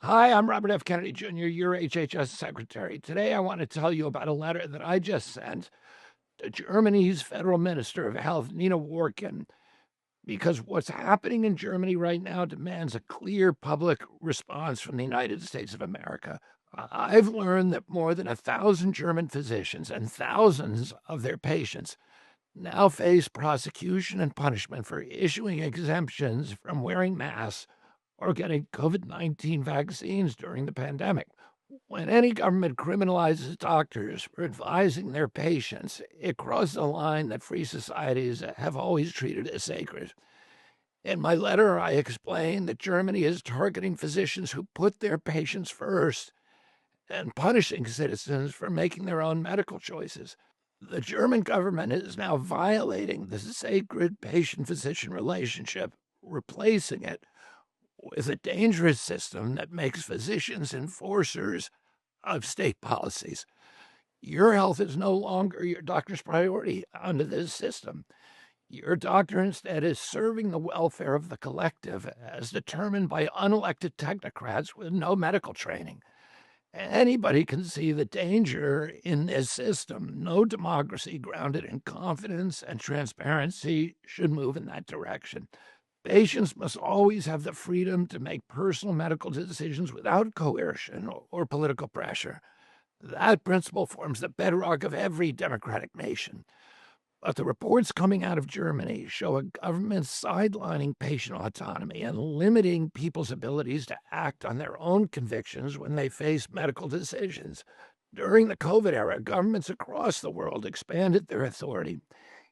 Hi, I'm Robert F. Kennedy Jr., your HHS Secretary. Today, I want to tell you about a letter that I just sent to Germany's Federal Minister of Health, Nina Warken, because what's happening in Germany right now demands a clear public response from the United States of America. I've learned that more than 1,000 German physicians and thousands of their patients now face prosecution and punishment for issuing exemptions from wearing masks or getting COVID-19 vaccines during the pandemic. When any government criminalizes doctors for advising their patients, it crosses a line that free societies have always treated as sacred. In my letter, I explain that Germany is targeting physicians who put their patients first and punishing citizens for making their own medical choices. The German government is now violating the sacred patient physician relationship, replacing it with a dangerous system that makes physicians enforcers of state policies. Your health is no longer your doctor's priority under this system. Your doctor instead is serving the welfare of the collective as determined by unelected technocrats with no medical training. Anybody can see the danger in this system. No democracy grounded in confidence and transparency should move in that direction. Patients must always have the freedom to make personal medical decisions without coercion or political pressure. That principle forms the bedrock of every democratic nation. But the reports coming out of Germany show a government sidelining patient autonomy and limiting people's abilities to act on their own convictions when they face medical decisions. During the COVID era, governments across the world expanded their authority.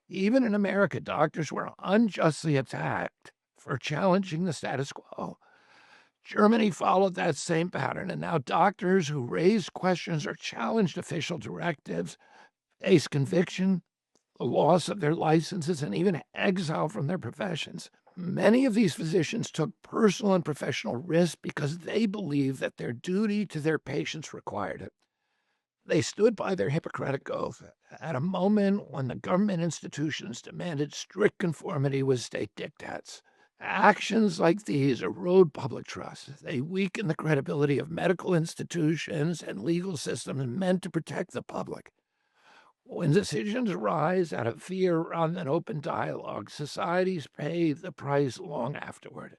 Even in America, doctors were unjustly attacked for challenging the status quo. Germany followed that same pattern, and now doctors who raise questions or challenged official directives face conviction, the loss of their licenses, and even exile from their professions. Many of these physicians took personal and professional risks because they believed that their duty to their patients required it. They stood by their Hippocratic oath at a moment when the government institutions demanded strict conformity with state diktats. Actions like these erode public trust. They weaken the credibility of medical institutions and legal systems meant to protect the public. When decisions arise out of fear rather than open dialogue, societies pay the price long afterward.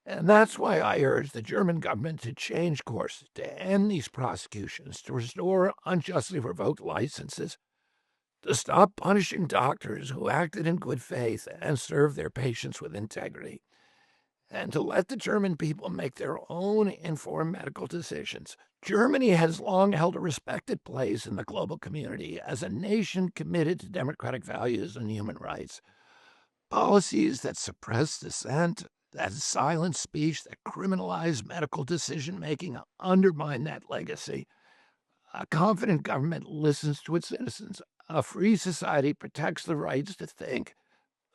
And that's why I urge the German government to change course, to end these prosecutions, to restore unjustly revoked licenses, to stop punishing doctors who acted in good faith and served their patients with integrity, and to let the German people make their own informed medical decisions. Germany has long held a respected place in the global community as a nation committed to democratic values and human rights. Policies that suppress dissent, that silence speech, that criminalize medical decision making undermine that legacy. A confident government listens to its citizens. A free society protects the rights to think,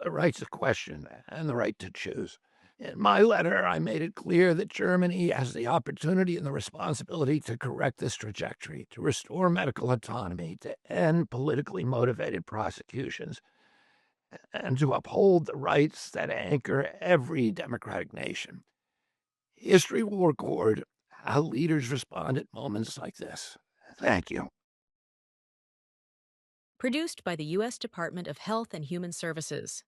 the right to question, and the right to choose. In my letter, I made it clear that Germany has the opportunity and the responsibility to correct this trajectory, to restore medical autonomy, to end politically motivated prosecutions, and to uphold the rights that anchor every democratic nation. History will record how leaders respond at moments like this. Thank you. Produced by the U.S. Department of Health and Human Services.